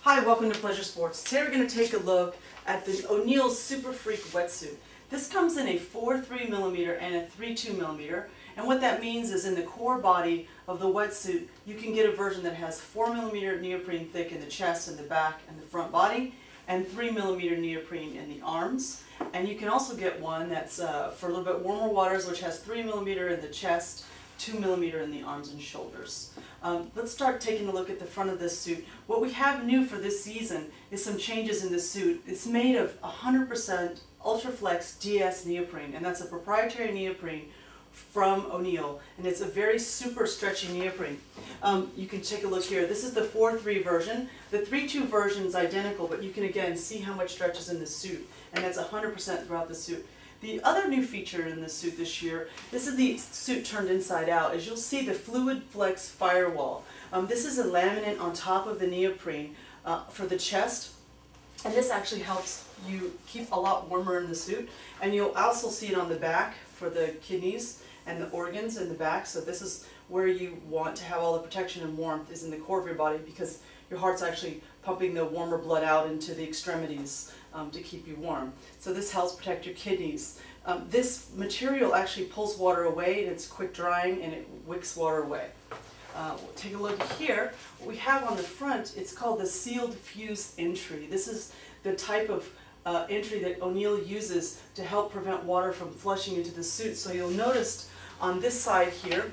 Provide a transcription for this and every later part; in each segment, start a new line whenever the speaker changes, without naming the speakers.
Hi, welcome to Pleasure Sports. Today we're going to take a look at the Oneill Superfreak Wetsuit. This comes in a 4.3mm and a 3.2mm, and what that means is in the core body of the wetsuit you can get a version that has 4mm neoprene thick in the chest and the back and the front body, and 3mm neoprene in the arms. And you can also get one that's for a little bit warmer waters, which has 3mm in the chest, 2mm in the arms and shoulders. Let's start taking a look at the front of this suit. What we have new for this season is some changes in the suit. It's made of 100% UltraFlex DS neoprene, and that's a proprietary neoprene from O'Neill, and it's a very super stretchy neoprene. You can take a look here. This is the 4.3 version. The 3.2 version is identical, but you can again see how much stretch is in the suit, and that's 100% throughout the suit. The other new feature in the suit this year, this is the suit turned inside out, is you'll see the FluidFlex Firewall. This is a laminate on top of the neoprene for the chest, and this actually helps you keep a lot warmer in the suit. And you'll also see it on the back for the kidneys and the organs in the back. So this is where you want to have all the protection and warmth, is in the core of your body, because your heart's actually pumping the warmer blood out into the extremities to keep you warm. So this helps protect your kidneys. This material actually pulls water away, and it's quick drying, and it wicks water away. We'll take a look here. What we have on the front, it's called the sealed FUZE entry. This is the type of entry that O'Neill uses to help prevent water from flushing into the suit. So you'll notice on this side here,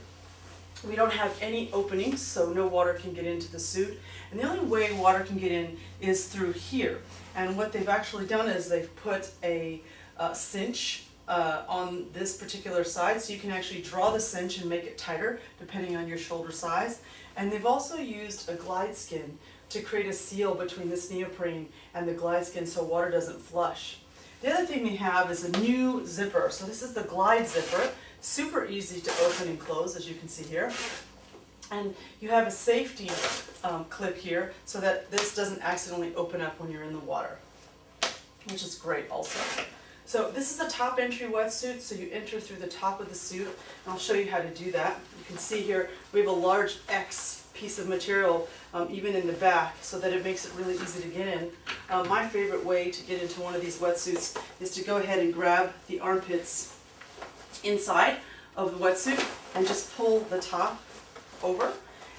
we don't have any openings, so no water can get into the suit. And the only way water can get in is through here. And what they've actually done is they've put a cinch on this particular side, so you can actually draw the cinch and make it tighter depending on your shoulder size. And they've also used a glide skin to create a seal between this neoprene and the glide skin so water doesn't flush. The other thing we have is a new zipper. So this is the glide zipper. Super easy to open and close, as you can see here. And you have a safety clip here so that this doesn't accidentally open up when you're in the water, which is great also. So this is a top entry wetsuit, so you enter through the top of the suit, and I'll show you how to do that. You can see here we have a large X piece of material even in the back, so that it makes it really easy to get in. My favorite way to get into one of these wetsuits is to go ahead and grab the armpits inside of the wetsuit and just pull the top over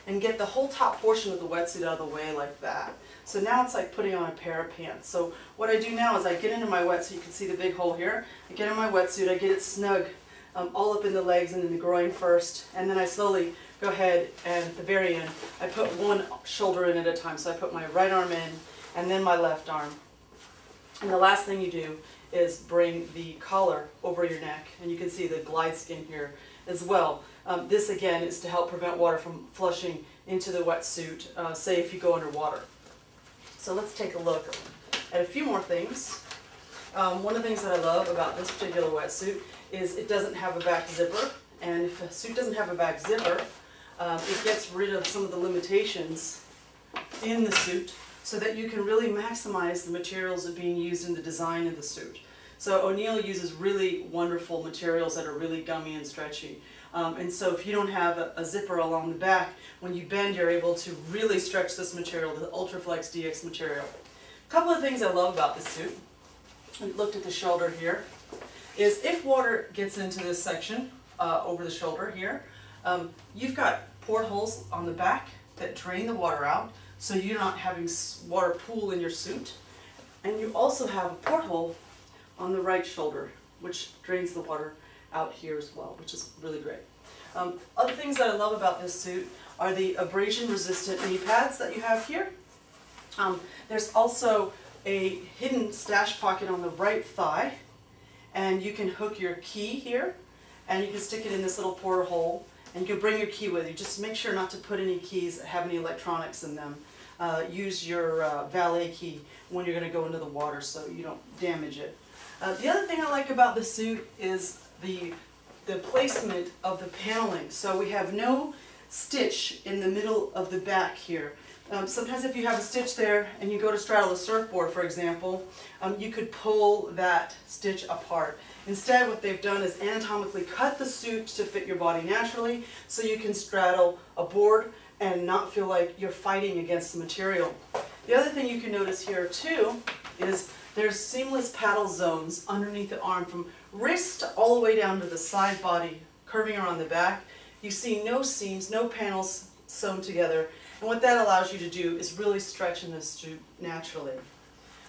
and get the whole top portion of the wetsuit out of the way like that. So now it's like putting on a pair of pants. So what I do now is I get into my wetsuit. You can see the big hole here. I get in my wetsuit, I get it snug all up in the legs and in the groin first, and then I slowly go ahead and at the very end I put one shoulder in at a time. So I put my right arm in and then my left arm. And the last thing you do is bring the collar over your neck, and you can see the glide skin here as well. This again is to help prevent water from flushing into the wetsuit, say if you go underwater. So let's take a look at a few more things. One of the things that I love about this particular wetsuit is it doesn't have a back zipper, and if a suit doesn't have a back zipper, it gets rid of some of the limitations in the suit so that you can really maximize the materials that are being used in the design of the suit. So O'Neill uses really wonderful materials that are really gummy and stretchy. And so if you don't have a zipper along the back, when you bend you're able to really stretch this material, the UltraFlex DS material. A couple of things I love about this suit, I looked at the shoulder here, is if water gets into this section over the shoulder here, you've got portholes on the back that drain the water out, so you're not having water pool in your suit. And you also have a porthole on the right shoulder, which drains the water out here as well, which is really great. Other things that I love about this suit are the abrasion-resistant knee pads that you have here. There's also a hidden stash pocket on the right thigh, and you can hook your key here, and you can stick it in this little porthole, and you can bring your key with you. Just make sure not to put any keys that have any electronics in them. Use your valet key when you're going to go into the water so you don't damage it. The other thing I like about the suit is the placement of the paneling. So we have no stitch in the middle of the back here. Sometimes if you have a stitch there and you go to straddle a surfboard, for example, you could pull that stitch apart. Instead, what they've done is anatomically cut the suit to fit your body naturally, so you can straddle a board and not feel like you're fighting against the material. The other thing you can notice here too is there's seamless paddle zones underneath the arm from wrist all the way down to the side body, curving around the back. You see no seams, no panels sewn together, and what that allows you to do is really stretch in this suit naturally.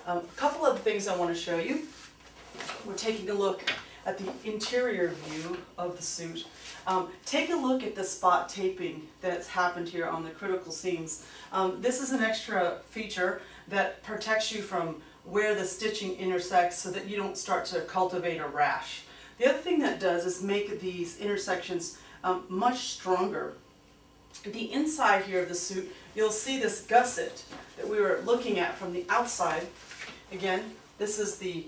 A couple of things I want to show you. We're taking a look at the interior view of the suit. Take a look at the spot taping that's happened here on the critical seams. This is an extra feature that protects you from where the stitching intersects so that you don't start to cultivate a rash. The other thing that does is make these intersections much stronger. The inside here of the suit, you'll see this gusset that we were looking at from the outside. Again, this is the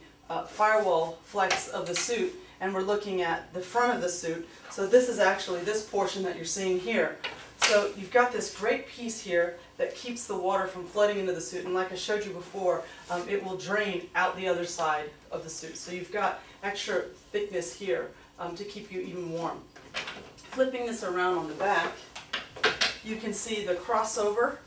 firewall flex of the suit, and we're looking at the front of the suit. So this is actually this portion that you're seeing here. So you've got this great piece here that keeps the water from flooding into the suit, and like I showed you before, it will drain out the other side of the suit. So you've got extra thickness here to keep you even warm. Flipping this around on the back, you can see the crossover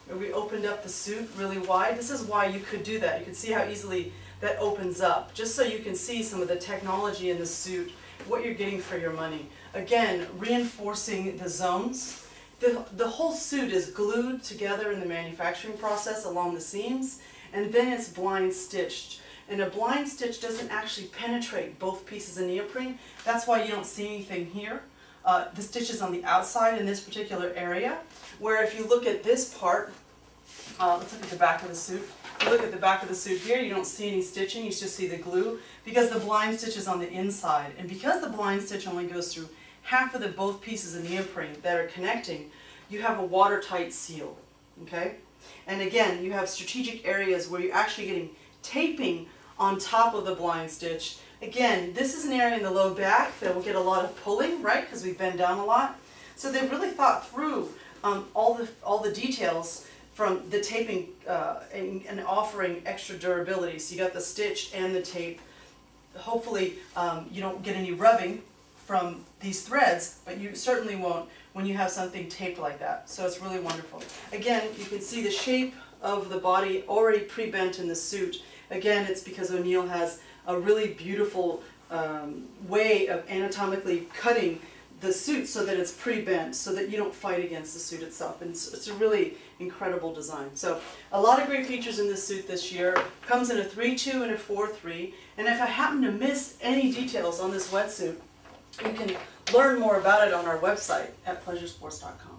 where we opened up the suit really wide. This is why you could do that. You can see how easily that opens up, just so you can see some of the technology in the suit, what you're getting for your money. Again, reinforcing the zones. The whole suit is glued together in the manufacturing process along the seams, and then it's blind stitched. And a blind stitch doesn't actually penetrate both pieces of neoprene. That's why you don't see anything here. The stitch is on the outside in this particular area, where if you look at this part, let's look at the back of the suit. If you look at the back of the suit here, you don't see any stitching, you just see the glue, because the blind stitch is on the inside. And because the blind stitch only goes through half of both pieces of neoprene that are connecting, you have a watertight seal, okay? And again, you have strategic areas where you're actually getting taping on top of the blind stitch. Again, this is an area in the low back that will get a lot of pulling, right, because we bend down a lot. So they've really thought through all the details from the taping and offering extra durability. So you got the stitch and the tape. Hopefully you don't get any rubbing from these threads, but you certainly won't when you have something taped like that. So it's really wonderful. Again, you can see the shape of the body already pre-bent in the suit. Again, it's because O'Neill has a really beautiful way of anatomically cutting the suit so that it's pre-bent, so that you don't fight against the suit itself. And it's a really incredible design. So a lot of great features in this suit this year. Comes in a 3.2 and a 4.3. And if I happen to miss any details on this wetsuit, you can learn more about it on our website at pleasuresports.com.